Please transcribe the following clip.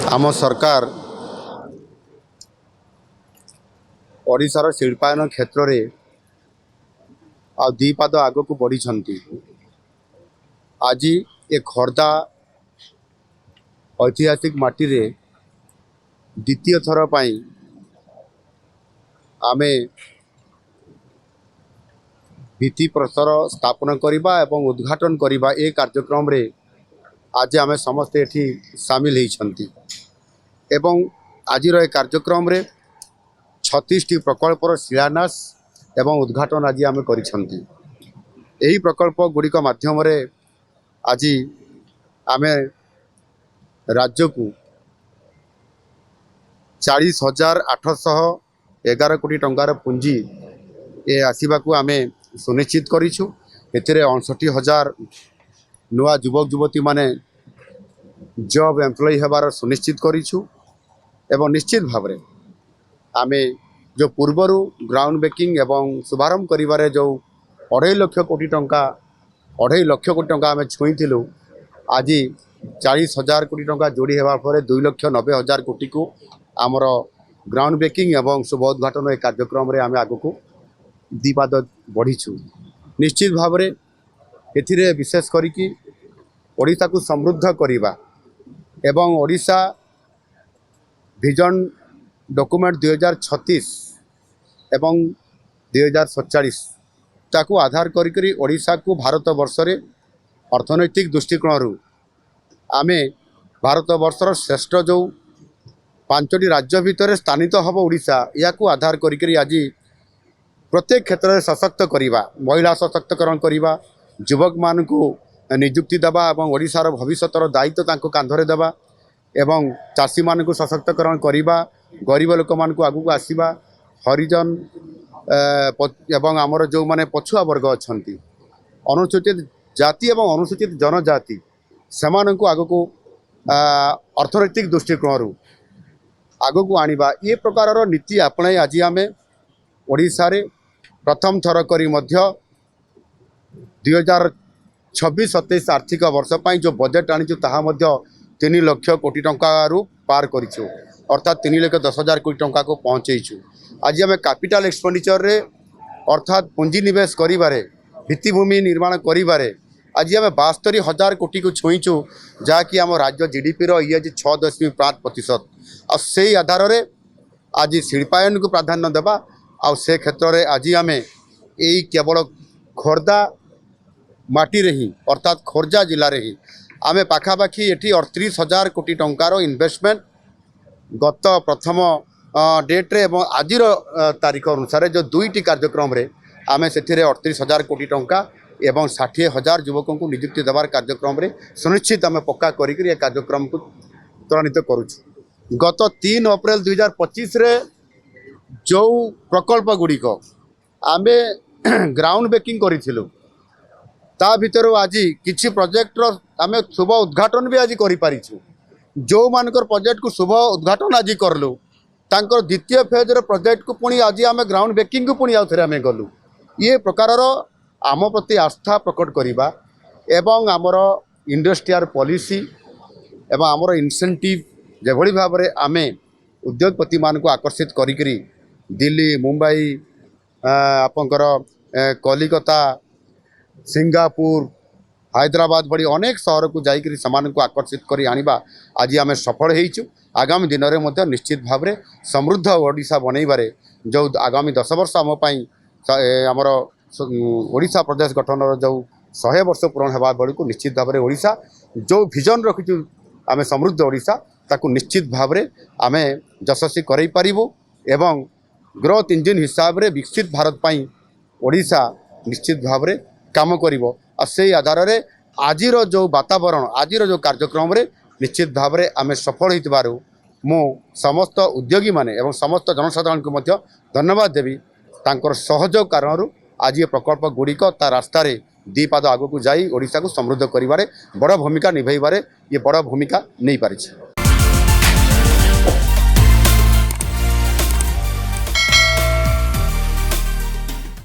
आम सरकार ओडिशार शिल्पायन क्षेत्र में आ दी पाद आग को बढ़ी। आज ए खोर्धा ऐतिहासिक माटी रे द्वितीय थर आमे भित्ति प्रस्तर स्थापन करवा एवं उद्घाटन करवा ए कार्यक्रम रे आज आमे समस्ते एठी सामिल होती एवं आज कार्यक्रम रे 36टी प्रकल्पर शिलान्यास एवं उद्घाटन आज आमे करिसंती। एही प्रकल्प गुड़िक माध्यम रे आज आमे राज्य को 40,811 कोटी टंकार पुंजी ए आसीबा को आमे सुनिश्चित करिछु। एथिरे 59,000 नुआ युवक युवती माने जॉब एम्प्लॉय हेबार सुनिश्चित करिछु एवं निश्चित भाव रे आमे जो पूर्वर ग्राउंड ब्रेकिंग एवं शुभारंभ करिवारे जो 2.5 लाख कोटी टंका आमे छुईथिलु। आज 40,000 कोटी टंका जोड़ी हेबा पर 2,90,000 कोटी को आमर ग्राउंड ब्रेकिंग एवं शुभ उद्घाटन कार्यक्रम रे आमे आगु को दीपाद बढ़ीछु। निश्चित भाव रे एथिरे विशेष करिकी ओडिशा को समृद्ध करिबा एवं ओडिशा विजन डॉक्यूमेंट 2036 एवं 2047 ताकू आधार करी ओडिशा को भारत वर्ष रे अर्थनैतिक दृष्टिकोण आमे भारत वर्षर श्रेष्ठ जो 5टी राज्य भितर स्थानित हम ओडिशा या को आधार करी आज प्रत्येक क्षेत्र में सशक्त करिबा, महिला सशक्तकरण करिबा, युवक मान को नियुक्ति देवा एवं ओडिशार भविष्यतर दायित्व तांको कांधरे देवा एवं चाषी मान को सशक्तकरण करिबा, गरीब लोक मान को आगु को आसीबा, हरिजन एवं आमर जो माने पछुआ वर्ग अछंती अनुसूचित जाति एवं अनुसूचित जनजाति सेमान को आगु को अर्थनैतिक दृष्टिकोण आगु को आनिबा ये प्रकार नीति आपणे आज आमे ओडिशा रे प्रथम थर करी मध्य 2026-27 आर्थिक वर्ष पाई जो बजेट आनी ताहा मध्य 3 लाख कोटी टंका रु पार करिछु अर्थात 3,10,000 कोटी टंका को पहुँचेछु। आज आम कैपिटल एक्सपेंडिचर रे अर्थात पुंजी निवेश करिबारे भित्तिभूमि निर्माण करिबारे आज आम 72,000 कोटी को छुईचु जहाँकि आम राज्य जीडीपी ये 6.5% आ से आधार रे आज शिल्पायन को प्राधान्य देवा आ से क्षेत्र में आज आम यही केवल खोर्धा माटी रे ही अर्थात खोर्धा जिले में ही आम पाखापाखि ये 38,000 कोटी टंकार इन्वेस्टमेंट गत प्रथम डेट्रे और आज तारीख अनुसार जो 2टी कार्यक्रम रे आम से 38,000 कोटी टंका एवं 60,000 युवकों को नियुक्ति देवार कार्यक्रम रे सुनिश्चित आम पक्का करी कार्यक्रम को त्वरान्वित करुछु। गत 3 अप्रैल 2025 रे जो प्रकल्प गुड़िक आमे ग्राउंड ब्रेकिंग करिथिलु ता भितर आज किछि प्रोजेक्ट आमे शुभ उद्घाटन भी आज करि पारिछु। जो मानकर प्रोजेक्ट को शुभ उद्घाटन आज करलु तांकर द्वितीय फेज रे प्रोजेक्ट को पुणी आज आमे ग्राउंड ब्रेकिंग को पुणी आउथरे आमे गलु। ये प्रकार आम प्रति आस्था प्रकट करिबा एवं आमर इंडस्ट्रियल पॉलिसी एवं आमर इंसेंटिव जेभଳି भाबरे आमे उद्योगपति मान को आकर्षित करी दिल्ली मुंबई आपंकर कलिकता सिंगापुर हैदराबाद बड़ी अनेक शहर को जाइकरी समान को आकर्षित करी आनिबा आज आम सफल होइछु। आगामी दिन में मध्य निश्चित भाव में समृद्ध ओडिशा बनइबारे जो आगामी 10 वर्ष आम पई आमर ओडिशा प्रदेश गठन जो 100 वर्ष पूरण होगा बेलू को निश्चित भाव में ओडिशा जो विजन रखिचु आम समृद्ध ओडिशा ताकू निश्चित भाव में आम यशस्वी करई पारिबु एवं ग्रोथ इंजिन हिसाब रे विकसित भारत पाई ओडिशा निश्चित भाव में काम करिवो। आ से आधार रे आजिर जो वातावरण आजिर जो कार्यक्रम रे निश्चित भाव में आम सफल होइतबारु मु समस्त उद्योगी माने एवं समस्त जनसाधारण को मध्य धन्यवाद देवी तांकर सहयोग कारण आज ये प्रकल्प गुड़िक ता रास्ता रे दी पाद आगु को जाई ओडिशा को समृद्ध करिबारे बड़ भूमिका निभाइबारे ये बड़ भूमिका नहीं पारिछि।